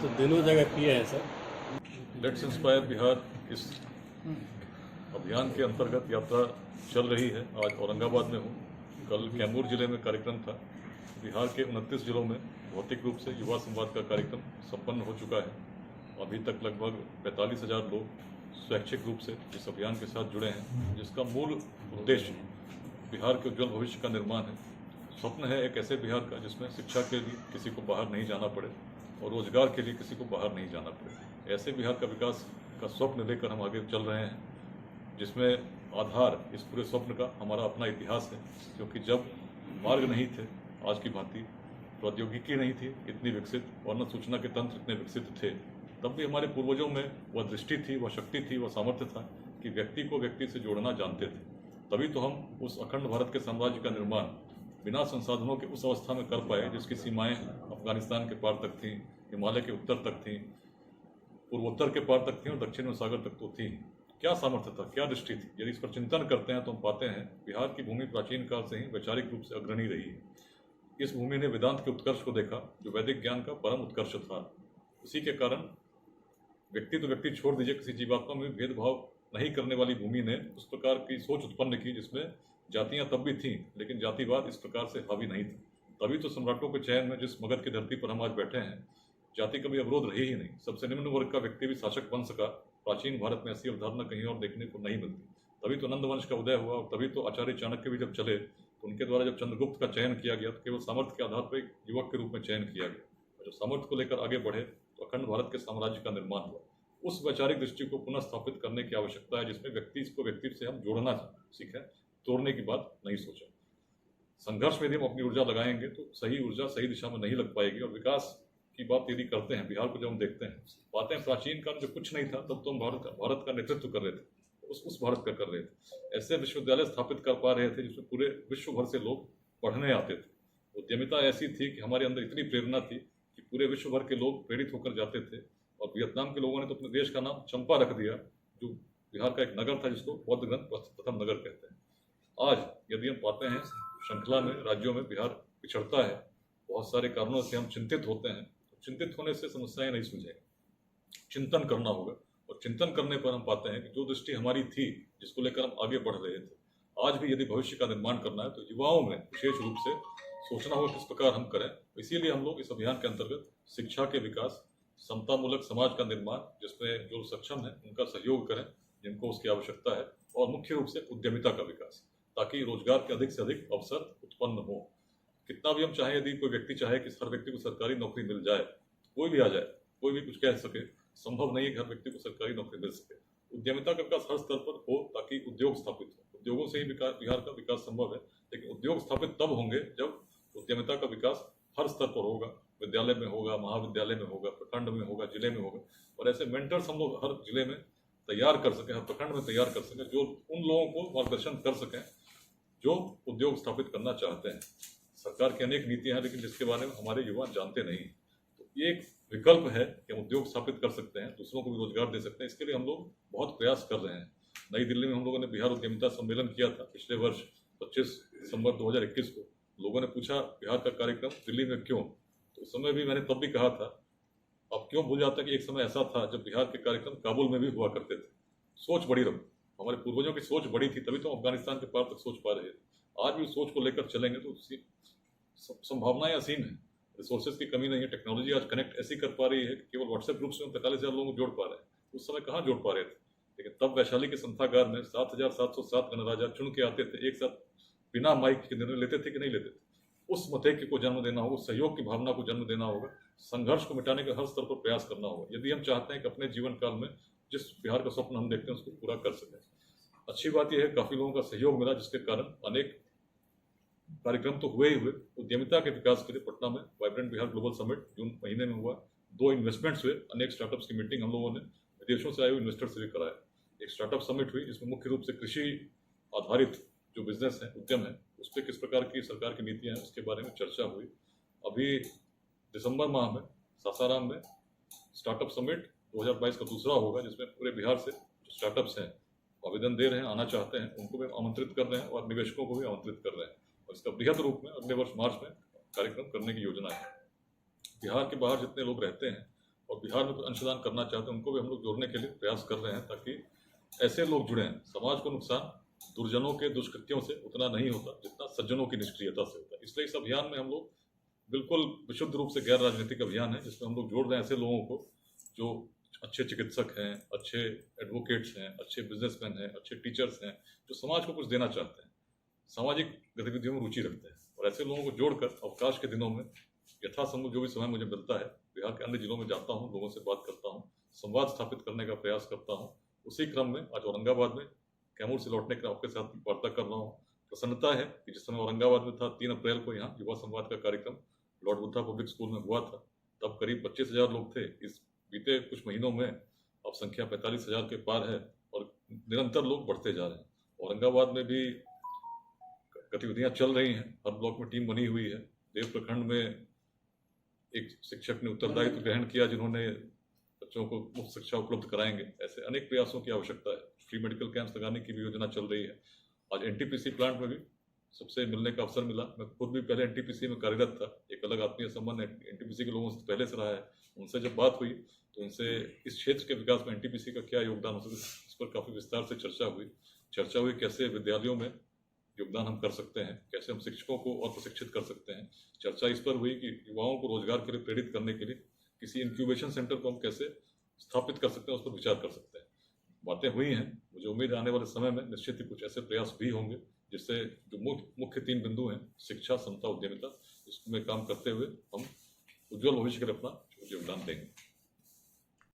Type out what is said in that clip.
तो दोनों जगह किए हैं सर। लेट्स इंस्पायर बिहार इस अभियान के अंतर्गत यात्रा चल रही है। आज औरंगाबाद में हूँ, कल कैमूर जिले में कार्यक्रम था। बिहार के 29 जिलों में भौतिक रूप से युवा संवाद का कार्यक्रम संपन्न हो चुका है। अभी तक लगभग 45,000 लोग स्वैच्छिक रूप से इस अभियान के साथ जुड़े हैं, जिसका मूल उद्देश्य बिहार के उज्जवल भविष्य का निर्माण है। स्वप्न है एक ऐसे बिहार का जिसमें शिक्षा के लिए किसी को बाहर नहीं जाना पड़े और रोजगार के लिए किसी को बाहर नहीं जाना पड़े। ऐसे बिहार का विकास का स्वप्न लेकर हम आगे चल रहे हैं, जिसमें आधार इस पूरे स्वप्न का हमारा अपना इतिहास है। क्योंकि जब मार्ग नहीं थे आज की भांति, प्रौद्योगिकी नहीं थी इतनी विकसित और न सूचना के तंत्र इतने विकसित थे, तब भी हमारे पूर्वजों में वह दृष्टि थी, वह शक्ति थी, वह सामर्थ्य था कि व्यक्ति को व्यक्ति से जोड़ना जानते थे। तभी तो हम उस अखंड भारत के साम्राज्य का निर्माण बिना संसाधनों के उस अवस्था में कर पाए जिसकी सीमाएं अफगानिस्तान के पार तक थीं, हिमालय के उत्तर तक थीं, पूर्वोत्तर के पार तक थीं और दक्षिण में सागर तक तो थीं। क्या सामर्थ्य था, क्या दृष्टि थी? यदि इस पर चिंतन करते हैं तो हम पाते हैं बिहार की भूमि प्राचीन काल से ही वैचारिक रूप से अग्रणी रही है। इस भूमि ने वेदांत के उत्कर्ष को देखा, जो वैदिक ज्ञान का परम उत्कर्ष था। इसी के कारण व्यक्ति तो व्यक्ति छोड़ दीजिए, किसी जीवात्मा में भेदभाव नहीं करने वाली भूमि ने उस प्रकार की सोच उत्पन्न की जिसमें जातियां तब भी थीं, लेकिन जातिवाद इस प्रकार से हावी नहीं था। तभी तो सम्राटों के चयन में जिस मगध की धरती पर हम आज बैठे हैं, जाति कभी अवरोध रही ही नहीं। सबसे निम्न वर्ग का व्यक्ति भी शासक बन सका। प्राचीन भारत में ऐसी अवधारणा कहीं और देखने को नहीं मिलती। तभी तो नंद वंश का उदय हुआ और तभी तो आचार्य चाणक्य भी जब चले तो उनके द्वारा जब चंद्रगुप्त का चयन किया गया तो केवल सामर्थ्य के आधार पर एक युवक के रूप में चयन किया गया। जब सामर्थ्य को लेकर आगे बढ़े तो अखंड भारत के साम्राज्य का निर्माण हुआ। उस वैचारिक दृष्टि को पुनः स्थापित करने की आवश्यकता है, जिसमें व्यक्ति को व्यक्ति से हम जोड़ना सीखें, तोड़ने की बात नहीं सोचें। संघर्ष में यदि हम अपनी ऊर्जा लगाएंगे तो सही ऊर्जा सही दिशा में नहीं लग पाएगी। और विकास की बात यदि करते हैं, बिहार को जब हम देखते हैं, पाते हैं प्राचीन काल जब कुछ नहीं था तब तो हम भारत का नेतृत्व कर रहे थे, उस भारत का कर रहे थे। ऐसे विश्वविद्यालय स्थापित कर पा रहे थे जिसमें पूरे विश्व भर से लोग पढ़ने आते थे। उद्यमिता ऐसी थी कि हमारे अंदर इतनी प्रेरणा थी कि पूरे विश्व भर के लोग प्रेरित होकर जाते थे। और वियतनाम के लोगों ने तो अपने देश का नाम चंपा रख दिया, जो बिहार का एक नगर था जिसको बौद्ध ग्रंथ प्रथम नगर कहते हैं। आज यदि हम पाते हैं श्रृंखला में राज्यों में बिहार पिछड़ता है, बहुत सारे कारणों से हम चिंतित होते हैं। चिंतित होने से समस्याएं नहीं सुलझेंगी, चिंतन करना होगा। और चिंतन करने पर हम पाते हैं कि जो दृष्टि हमारी थी, जिसको लेकर हम आगे बढ़ रहे थे, आज भी यदि भविष्य का निर्माण करना है तो युवाओं में विशेष रूप से सोचना होगा किस प्रकार हम करें। इसीलिए हम लोग इस अभियान के अंतर्गत शिक्षा के विकास, समतामूलक समाज का निर्माण, जिसमें जो सक्षम है उनका सहयोग करें जिनको उसकी आवश्यकता है, और मुख्य रूप से उद्यमिता का विकास, ताकि रोजगार के अधिक से अधिक अवसर उत्पन्न हो। कितना भी हम चाहें, यदि कोई व्यक्ति चाहे कि हर व्यक्ति को सरकारी नौकरी मिल जाए, कोई भी आ जाए, कोई भी कुछ कह सके, संभव नहीं है कि हर व्यक्ति को सरकारी नौकरी मिल सके। उद्यमिता का विकास हर स्तर पर हो ताकि उद्योग स्थापित हो। उद्योगों से ही बिहार का विकास संभव है, लेकिन उद्योग स्थापित तब होंगे जब उद्यमिता का विकास हर स्तर पर होगा। विद्यालय में होगा, महाविद्यालय में होगा, प्रखंड में होगा, जिले में होगा। और ऐसे मेंटर्स हम लोग हर जिले में तैयार कर सकें, हर प्रखंड में तैयार कर सकें, जो उन लोगों को मार्गदर्शन कर सकें जो उद्योग स्थापित करना चाहते हैं। सरकार की अनेक नीतियां हैं, लेकिन जिसके बारे में हमारे युवा जानते नहीं। तो ये एक विकल्प है कि हम उद्योग स्थापित कर सकते हैं, दूसरों को भी रोजगार दे सकते हैं। इसके लिए हम लोग बहुत प्रयास कर रहे हैं। नई दिल्ली में हम लोगों ने बिहार उद्यमिता सम्मेलन किया था पिछले वर्ष 25 दिसंबर 2021 को। लोगों ने पूछा बिहार का कार्यक्रम दिल्ली में क्यों? तो उस समय भी मैंने तब भी कहा था, अब क्यों भूल जाता कि एक समय ऐसा था जब बिहार के कार्यक्रम काबुल में भी हुआ करते थे। सोच बड़ी रखो, हमारे पूर्वजों की सोच बड़ी थी, तभी तो अफगानिस्तान के पार तक सोच पा रहे थे। आज भी उस सोच को लेकर चलेंगे तो संभावनाएं असीम है। रिसोर्सेज की कमी नहीं है। टेक्नोलॉजी आज कनेक्ट ऐसी कर पा रही है कि केवल व्हाट्सएप ग्रुप से हम 45,000 लोगों को जोड़ पा रहे हैं। उस समय कहाँ जोड़ पा रहे थे? लेकिन तब वैशाली के संथागार में 7,707 गणराजा चुन के आते थे, एक साथ बिना माइक के निर्णय लेते थे कि नहीं लेते थे। उस मतैक्य को जन्म देना होगा, सहयोग की भावना को जन्म देना होगा, संघर्ष को मिटाने का हर स्तर पर प्रयास करना होगा, यदि हम चाहते हैं कि अपने जीवन काल में जिस बिहार का स्वप्न हम देखते हैं उसको पूरा कर सकें। अच्छी बात यह है काफी लोगों का सहयोग मिला, जिसके कारण अनेक कार्यक्रम तो हुए ही हुए। उद्यमिता के विकास के लिए पटना में वाइब्रेंट बिहार ग्लोबल समिट जून महीने में हुआ। 2 इन्वेस्टमेंट्स हुए, अनेक स्टार्टअप्स की मीटिंग हम लोगों ने विदेशों से आए हुए इन्वेस्टर से भी कराया। एक स्टार्टअप समिट हुई जिसमें मुख्य रूप से कृषि आधारित जो बिजनेस है, उद्यम है, उस पर किस प्रकार की सरकार की नीतियां हैं उसके बारे में चर्चा हुई। अभी दिसंबर माह में सासाराम में स्टार्टअप समिट 2022 का दूसरा होगा, जिसमें पूरे बिहार से जो स्टार्टअप्स हैं आवेदन दे रहे हैं, आना चाहते हैं, उनको भी आमंत्रित कर रहे हैं और निवेशकों को भी आमंत्रित कर रहे हैं। और इसका बृहद रूप में अगले वर्ष मार्च में कार्यक्रम करने की योजना है। बिहार के बाहर जितने लोग रहते हैं और बिहार में कुछ अंशदान करना चाहते हैं उनको भी हम लोग जोड़ने के लिए प्रयास कर रहे हैं, ताकि ऐसे लोग जुड़ें। समाज को नुकसान दुर्जनों के दुष्कृत्यों से उतना नहीं होता जितना सज्जनों की निष्क्रियता से होता है। इसलिए इस अभियान में हम लोग बिल्कुल विशुद्ध रूप से गैर राजनीतिक अभियान है, जिसमें हम लोग जोड़ रहे हैं ऐसे लोगों को जो अच्छे चिकित्सक हैं, अच्छे एडवोकेट्स हैं, अच्छे बिजनेसमैन हैं, अच्छे टीचर्स हैं, जो समाज को कुछ देना चाहते हैं, सामाजिक गतिविधियों में रुचि रखते हैं। और ऐसे लोगों को जोड़कर अवकाश के दिनों में यथासंभव जो भी समय मुझे मिलता है, बिहार के अन्य जिलों में जाता हूँ, लोगों से बात करता हूँ, संवाद स्थापित करने का प्रयास करता हूँ। उसी क्रम में आज औरंगाबाद में कैमूर से लौटने के आपके साथ वार्ता कर रहा हूँ। प्रसन्नता है कि जिस समय औरंगाबाद में था, 3 अप्रैल को यहाँ युवा संवाद का कार्यक्रम लॉर्ड बुद्धा पब्लिक स्कूल में हुआ था, तब करीब 25,000 लोग थे। इस बीते कुछ महीनों में अब संख्या 45,000 के पार है और निरंतर लोग बढ़ते जा रहे हैं। औरंगाबाद में भी गतिविधियां चल रही हैं, हर ब्लॉक में टीम बनी हुई है। देव प्रखंड में एक शिक्षक ने उत्तरदायित्व ग्रहण किया, जिन्होंने बच्चों को मुफ्त शिक्षा उपलब्ध कराएंगे। ऐसे अनेक प्रयासों की आवश्यकता है। फ्री मेडिकल कैंप्स लगाने की भी योजना चल रही है। आज एनटीपीसी प्लांट में भी सबसे मिलने का अवसर मिला। मैं खुद भी पहले एनटीपीसी में कार्यरत था, एक अलग आत्मीय संबंध एनटीपीसी के लोगों से पहले से रहा है। उनसे जब बात हुई तो उनसे इस क्षेत्र के विकास में एनटीपीसी का क्या योगदान हो सकता है, इस पर काफ़ी विस्तार से चर्चा हुई कैसे विद्यालयों में योगदान हम कर सकते हैं, कैसे हम शिक्षकों को और प्रशिक्षित कर सकते हैं। चर्चा इस पर हुई कि युवाओं को रोजगार के लिए प्रेरित करने के लिए किसी इंक्यूबेशन सेंटर को हम कैसे स्थापित कर सकते हैं, उस पर विचार कर सकते हैं। बातें हुई हैं। मुझे उम्मीद है आने वाले समय में निश्चित ही कुछ ऐसे प्रयास भी होंगे जिससे जो मुख्य 3 बिंदु हैं, शिक्षा, समता, उद्यमिता, इसमें काम करते हुए हम उज्जवल भविष्य के लिए अपना योगदान देंगे।